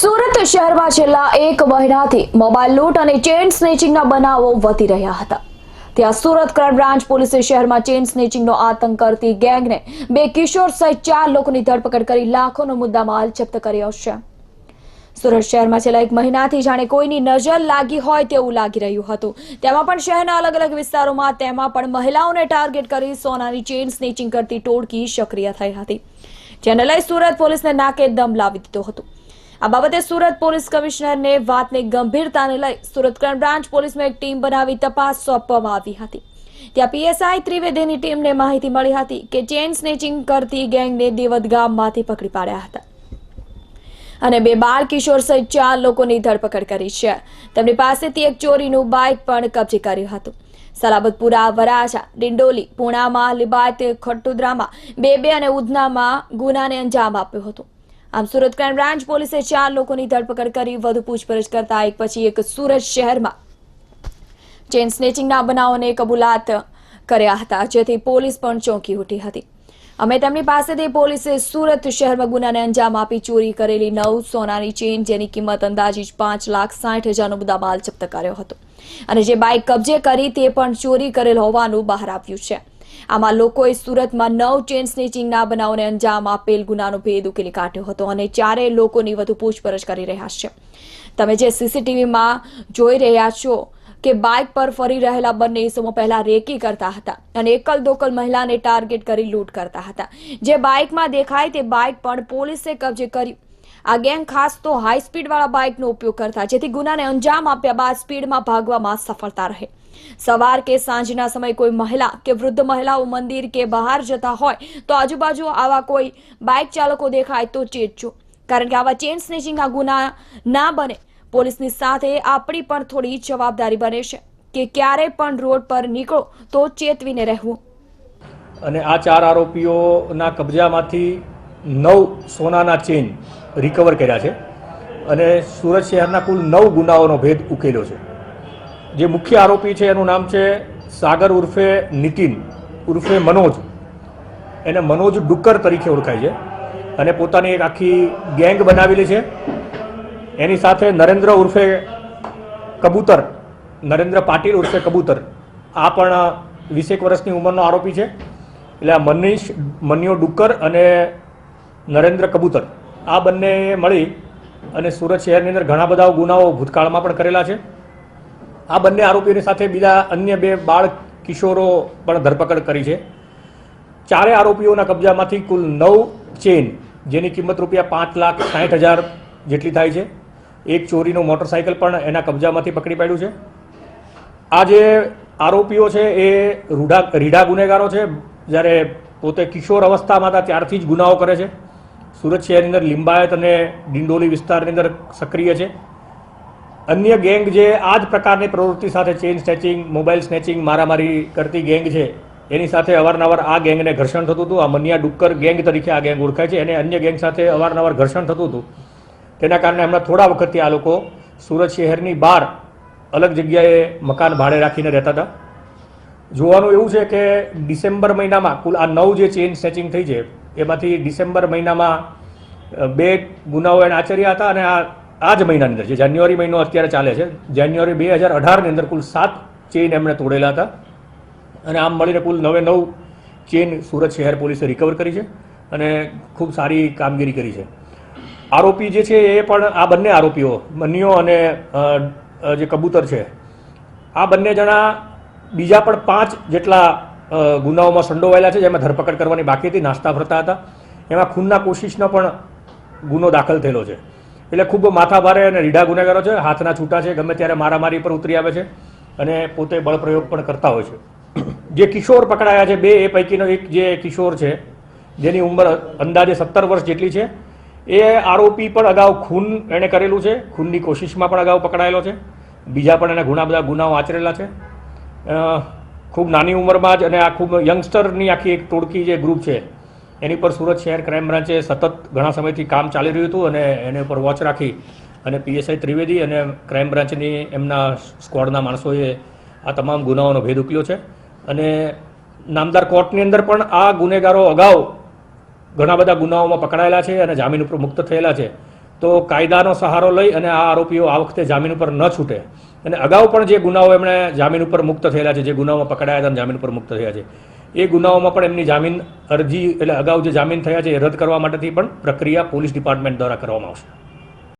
સુરત શહેરમાં છેલ્લા એક મહિનાથી મોબાઈલ લૂંટ અને ચેઇન સ્નેચિંગના બનાવો વધી રહ્યા હતા। ત્યાં સુરત ક્રાઇમ બ્રાન્ચ પોલીસે શહેરમાં ચેઇન સ્નેચિંગનો આતંક કરતી ગેંગને 2 કિશોર સહિત 4 લોકોની ધરપકડ કરી લાખોનો મુદ્દામાલ જપ્ત કર્યો છે। સુરત શહેરમાં છેલ્લા એક મહિનાથી જાણે કોઈની નજર લાગી હોય તેવું લાગી રહ્યું હતું। તેમાં પણ શહેરના અલગ અલગ વિસ્તારોમાં તેમાં પણ મહિલાઓને ટાર્ગેટ કરી સોનાની ચેઇન સ્નેચિંગ કરતી ટોળકી સક્રિય થઈ હતી, જેને લઈ સુરત પોલીસને નાકે દમ લાવી દીધો હતો। આ બાબતે સુરત પોલીસ કમિશનરને વાતને ગંભીરતાને લઈ સુરત ક્રાઇમ બ્રાન્ચ પોલીસમાં એક ટીમ બનાવી તપાસ સોંપવામાં આવી હતી। ત્યાં પીએસઆઈ ત્રિવેદીની ટીમને માહિતી મળી હતી કે ચેઇન સ્નેચિંગ કરતી ગેંગને દેવદ ગામમાંથી પકડી પાડ્યા હતા અને 2 બાળ કિશોર સહિત 4 લોકોની ધરપકડ કરી છે। તેમની પાસેથી એક ચોરીનું બાઇક પણ કબજે કર્યું હતું। સલાબતપુરા, વરાછા, ડિંડોલી, પૂણામાં, લિંબાયત, ખટોદરામાં, બેબે અને ઉધનામાં ગુનાને અંજામ આપ્યો હતો। આમ સુરત ક્રાઇમ બ્રાન્ચ પોલીસે 4 લોકોની ધરપકડ કરી વધુ પૂછપરછ કરતા એક પછી એક સુરત શહેરમાં ચેઇન સ્નેચિંગના બનાવોને કબૂલાત કર્યા હતા, જેથી પોલીસ પણ ચોંકી ઉઠી હતી। અમે તેમની પાસેથી પોલીસે સુરત શહેરમાં ગુનાને અંજામ આપી ચોરી કરેલી 9 સોનાની ચેઇન, જેની કિંમત અંદાજિત 5,60,000નો મુદ્દામાલ જપ્ત કર્યો હતો અને જે બાઇક કબજે કરી તે પણ ચોરી કરેલ હોવાનું બહાર આવ્યું છે। આમાં લોકોએ સુરતમાં 9 ચેઇન સ્નેચિંગના બનાવોને અંજામ આપેલ ગુનાનો ભેદ ઉકેલી કાઢ્યો હતો અને 4 લોકોની વધુ પૂછપરછ કરી રહ્યા છે। તમે જે સીસીટીવીમાં જોઈ રહ્યા છો કે બાઇક પર ફરી રહેલા બંને ઇસમો પહેલા રેકી કરતા હતા અને એકલ દોકલ મહિલાને ટાર્ગેટ કરી લૂંટ કરતા હતા। જે બાઇકમાં દેખાય તે બાઇક પણ પોલીસે કબજે કર્યું। આ ગેંગ ખાસ તો હાઈ સ્પીડવાળા બાઇકનો ઉપયોગ કરતા, જેથી ગુનાને અંજામ આપ્યા બાદ સ્પીડમાં ભાગવામાં સફળતા રહે। સવાર કે સાંજના સમયે કોઈ મહિલા કે વૃદ્ધ મહિલાઓ મંદિર કે બહાર જતા હોય તો આજુબાજુ આવા કોઈ બાઇક ચાલકો દેખાય તો ચેતજો, કારણ કે આવા ચેઇન સ્નેચિંગના ગુના ના બને। પોલીસની સાથે આપણી પણ થોડી જવાબદારી બને છે કે ક્યારે પણ રોડ પર નીકળો તો ચેતવીને રહેવું। અને આ 4 આરોપીઓના કબજામાંથી 9 સોનાના ચેઇન રિકવર કર્યા છે અને સુરત શહેરના કુલ 9 ગુનાઓનો ભેદ ઉકેલ્યો છે। જે મુખ્ય આરોપી છે એનું નામ છે સાગર ઉર્ફે નીતિન ઉર્ફે મનોજ, એને મનોજ ડુક્કર તરીકે ઓળખાય છે અને પોતાની એક આખી ગેંગ બનાવેલી છે। એની સાથે નરેન્દ્ર ઉર્ફે કબૂતર, નરેન્દ્ર પાટીલ ઉર્ફે કબૂતર, આ પણ 20 વર્ષની ઉંમરનો આરોપી છે। એટલે આ મનીયો ડુક્કર અને નરેન્દ્ર કબૂતર આ બંને મળી અને સુરત શહેરની અંદર ઘણા બધા ગુનાઓ ભૂતકાળમાં પણ કરેલા છે। આ બંને આરોપીઓની સાથે બીજા અન્ય 2 બાળ કિશોરો પણ ધરપકડ કરી છે। 4 આરોપીઓના કબજામાંથી કુલ 9 ચેઇન, જેની કિંમત ₹5,60,000 જેટલી થાય છે। એક ચોરીનું મોટરસાઇકલ પણ એના કબજામાંથી પકડી પાડ્યું છે। આ જે આરોપીઓ છે એ રીઢા ગુનેગારો છે, જ્યારે પોતે કિશોર અવસ્થામાં હતા ત્યારથી જ ગુનાઓ કરે છે। સુરત શહેરની અંદર લિંબાયત અને ડિંડોલી વિસ્તારની અંદર સક્રિય છે। અન્ય ગેંગ જે આ જ પ્રકારની પ્રવૃત્તિ સાથે ચેઇન સ્નેચિંગ, મોબાઈલ સ્નેચિંગ, મારામારી કરતી ગેંગ છે, એની સાથે અવારનવાર આ ગેંગને ઘર્ષણ થતું હતું। આ મનિયા ડુક્કર ગેંગ તરીકે આ ગેંગ ઓળખાય છે, એને અન્ય ગેંગ સાથે અવારનવાર ઘર્ષણ થતું હતું। તેના કારણે હમણાં થોડા વખતથી આ લોકો સુરત શહેરની બહાર અલગ જગ્યાએ મકાન ભાડે રાખીને રહેતા હતા। જોવાનું એવું છે કે ડિસેમ્બર મહિનામાં કુલ આ 9 જે ચેઇન સ્નેચિંગ થઈ છે એમાંથી ડિસેમ્બર મહિનામાં 2 ગુનાઓ એને આચર્યા હતા અને આ જ મહિનાની અંદર જે જાન્યુઆરી મહિનો અત્યારે ચાલે છે, જાન્યુઆરી 2018ની અંદર કુલ 7 ચેઇન એમણે તોડેલા હતા અને આમ મળીને કુલ 9 ચેઇન સુરત શહેર પોલીસે રિકવર કરી છે અને ખૂબ સારી કામગીરી કરી છે। આરોપી જે છે એ પણ આ બંને આરોપીઓ મનિયો અને જે કબૂતર છે, આ બંને જણા બીજા પણ 5 જેટલા ગુનાઓમાં સંડોવાયેલા છે, જેમાં ધરપકડ કરવાની બાકી હતી, નાસ્તા ફરતા હતા। એમાં ખૂનના કોશિશનો પણ ગુનો દાખલ થયેલો છે। એટલે ખૂબ માથાભારે અને રીઢા ગુનેગારો છે, હાથના છૂટા છે, ગમે ત્યારે મારામારી પર ઉતરી આવે છે અને પોતે બળપ્રયોગ પણ કરતા હોય છે। જે કિશોર પકડાયા છે 2, એ પૈકીનો એક જે કિશોર છે જેની ઉંમર અંદાજે 17 વર્ષ જેટલી છે, એ આરોપી પણ અગાઉ ખૂન એણે કરેલું છે, ખૂનની કોશિશમાં પણ અગાઉ પકડાયેલો છે। બીજા પણ એને ઘણા બધા ગુનાઓ આચરેલા છે। ખૂબ નાની ઉંમરમાં જ અને આ ખૂબ યંગસ્ટરની આખી એક ટોળકી જે ગ્રુપ છે એની પર સુરત શહેર ક્રાઇમ બ્રાન્ચે સતત ઘણા સમયથી કામ ચાલી રહ્યું હતું અને એને ઉપર વોચ રાખી અને પીએસઆઈ ત્રિવેદી અને ક્રાઇમ બ્રાન્ચની એમના સ્ક્વોડના માણસોએ આ તમામ ગુનાઓનો ભેદ ઉકેલ્યો છે અને નામદાર કોર્ટની અંદર પણ આ ગુનેગારો અગાઉ ઘણા બધા ગુનાઓમાં પકડાયેલા છે અને જામીન ઉપર મુક્ત થયેલા છે। તો કાયદાનો સહારો લઈ અને આ આરોપીઓ આ વખતે જામીન ઉપર ન છૂટે અને અગાઉ પણ જે ગુનાઓ એમણે જામીન ઉપર મુક્ત થયેલા છે, જે ગુનાઓમાં પકડાયા હતા અને જામીન ઉપર મુક્ત થયા છે, એ ગુનાઓમાં પણ એમની જામીન અરજી એટલે અગાઉ જે જામીન થયા છે એ રદ કરવા માટેથી પણ પ્રક્રિયા પોલીસ ડિપાર્ટમેન્ટ દ્વારા કરવામાં આવશે.